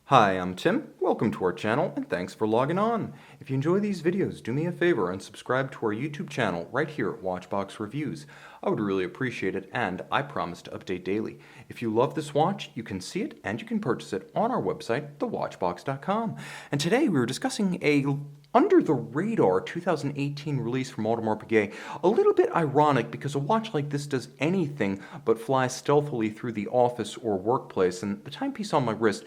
Hi, I'm Tim. Welcome to our channel and thanks for logging on. If you enjoy these videos, do me a favor and subscribe to our YouTube channel right here at Watchbox Reviews. I would really appreciate it and I promise to update daily. If you love this watch, you can see it and you can purchase it on our website, thewatchbox.com. And today we were discussing a under-the-radar 2018 release from Audemars Piguet. A little bit ironic because a watch like this does anything but fly stealthily through the office or workplace, and the timepiece on my wrist,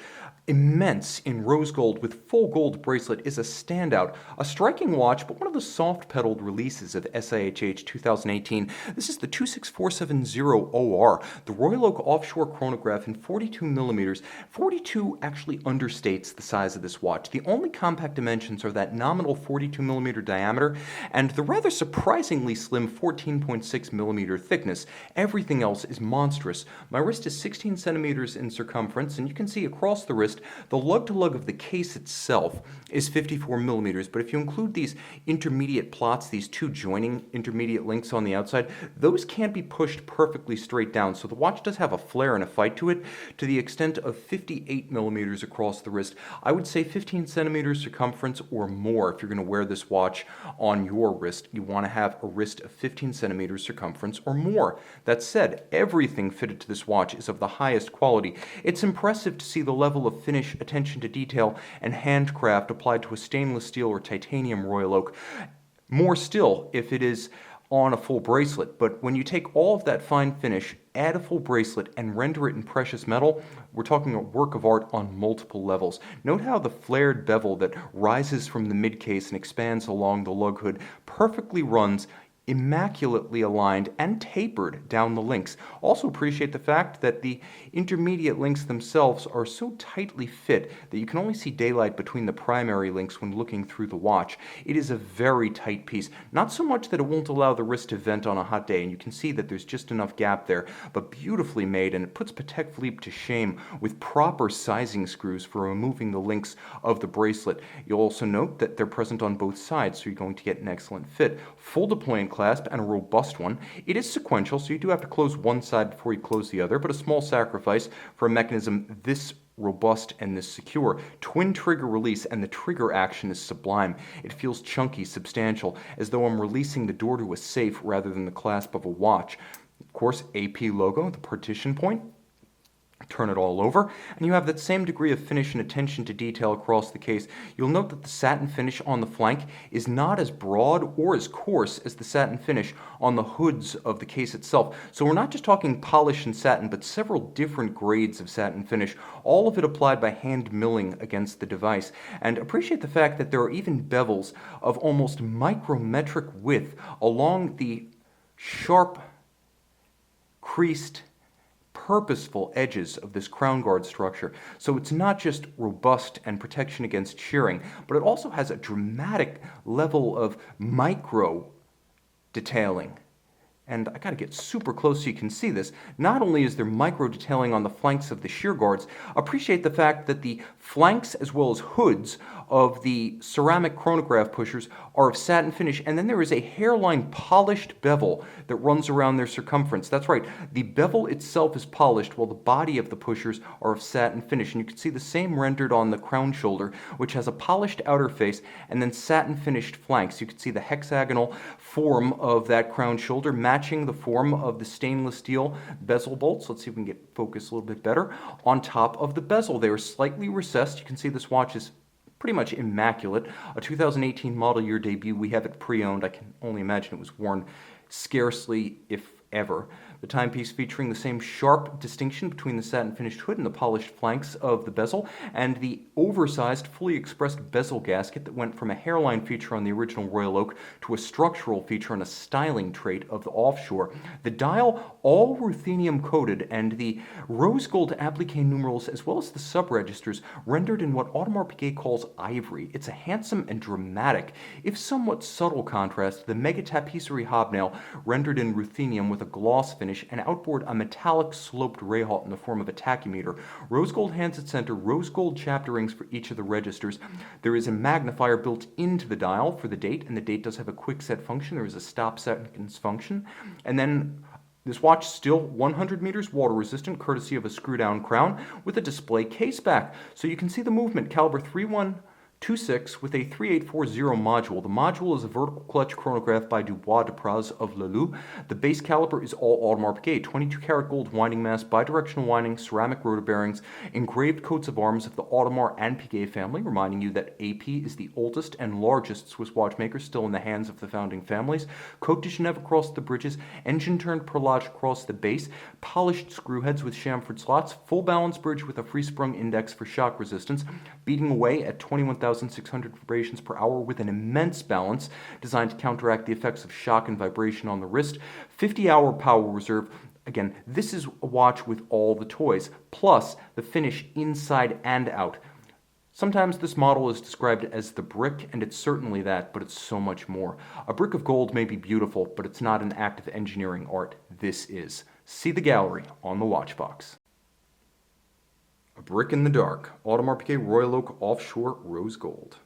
immense in rose gold with full gold bracelet, is a standout. A striking watch, but one of the soft-pedaled releases of SIHH 2018. This is the 26470OR, the Royal Oak Offshore Chronograph in 42mm. 42 actually understates the size of this watch. The only compact dimensions are that nominal 42mm diameter and the rather surprisingly slim 14.6mm thickness. Everything else is monstrous. My wrist is 16 centimeters in circumference, and you can see across the wrist the lug-to-lug of the case itself is 54mm, but if you include these intermediate plots, these two joining intermediate links on the outside, those can't be pushed perfectly straight down, so the watch does have a flare and a fight to it to the extent of 58mm across the wrist. I would say 15 centimeters circumference or more if you're going to wear this watch on your wrist. You want to have a wrist of 15 centimeters circumference or more. That said, everything fitted to this watch is of the highest quality. It's impressive to see the level of finish, attention to detail, and handcraft applied to a stainless steel or titanium Royal Oak. More still if it is on a full bracelet, but when you take all of that fine finish, add a full bracelet, and render it in precious metal, we're talking a work of art on multiple levels. Note how the flared bevel that rises from the mid-case and expands along the lug hood perfectly runs, immaculately aligned and tapered down the links. Also appreciate the fact that the intermediate links themselves are so tightly fit that you can only see daylight between the primary links when looking through the watch. It is a very tight piece, not so much that it won't allow the wrist to vent on a hot day, and you can see that there's just enough gap there, but beautifully made, and it puts Patek Philippe to shame with proper sizing screws for removing the links of the bracelet. You'll also note that they're present on both sides, so you're going to get an excellent fit. Full deploying clasp and a robust one. It is sequential, so you do have to close one side before you close the other, but a small sacrifice for a mechanism this robust and this secure. Twin trigger release, and the trigger action is sublime. It feels chunky, substantial, as though I'm releasing the door to a safe rather than the clasp of a watch. Of course, AP logo, the partition point. Turn it all over, and you have that same degree of finish and attention to detail across the case. You'll note that the satin finish on the flank is not as broad or as coarse as the satin finish on the hoods of the case itself. So we're not just talking polish and satin, but several different grades of satin finish, all of it applied by hand milling against the device. And appreciate the fact that there are even bevels of almost micrometric width along the sharp, creased, purposeful edges of this crown guard structure. So it's not just robust and protection against shearing, but it also has a dramatic level of micro detailing. And I gotta get super close so you can see this. Not only is there micro detailing on the flanks of the shear guards, appreciate the fact that the flanks as well as hoods of the ceramic chronograph pushers are of satin finish, and then there is a hairline polished bevel that runs around their circumference. That's right, the bevel itself is polished while the body of the pushers are of satin finish, and you can see the same rendered on the crown shoulder, which has a polished outer face and then satin finished flanks. You can see the hexagonal form of that crown shoulder matching the form of the stainless steel bezel bolts. Let's see if we can get focus a little bit better. On top of the bezel, they are slightly recessed. You can see this watch is pretty much immaculate. A 2018 model year debut. We have it pre-owned. I can only imagine it was worn scarcely, if ever. The timepiece featuring the same sharp distinction between the satin finished hood and the polished flanks of the bezel, and the oversized, fully expressed bezel gasket that went from a hairline feature on the original Royal Oak to a structural feature on a styling trait of the Offshore. The dial, all ruthenium coated, and the rose gold applique numerals as well as the sub-registers rendered in what Audemars Piguet calls ivory. It's a handsome and dramatic, if somewhat subtle contrast to the mega tapisserie hobnail rendered in ruthenium with a gloss finish, and outboard a metallic sloped rayhalt in the form of a tachymeter. Rose gold hands at center, rose gold chapter rings for each of the registers. There is a magnifier built into the dial for the date, and the date does have a quick set function. There is a stop seconds function, and then This watch still 100 meters water resistant, courtesy of a screw down crown with a display case back. So you can see the movement, caliber 3126 with a 3840 module. The module is a vertical clutch chronograph by Dubois de Praz of Lelou. The base caliber is all Audemars Piguet, 22 karat gold winding mass, bidirectional winding, ceramic rotor bearings, engraved coats of arms of the Audemars and Piguet family, reminding you that AP is the oldest and largest Swiss watchmaker still in the hands of the founding families. Cote de Genève across the bridges, engine turned perlage across the base, polished screw heads with chamfered slots, full balance bridge with a free sprung index for shock resistance, beating away at 21,600 vibrations per hour with an immense balance designed to counteract the effects of shock and vibration on the wrist, 50-hour power reserve. Again, this is a watch with all the toys, plus the finish inside and out. Sometimes this model is described as the brick, and it's certainly that, but it's so much more. A brick of gold may be beautiful, but it's not an act of engineering art. This is. See the gallery on the watch box. A brick in the dark, Audemars Piguet Royal Oak Offshore Rose Gold.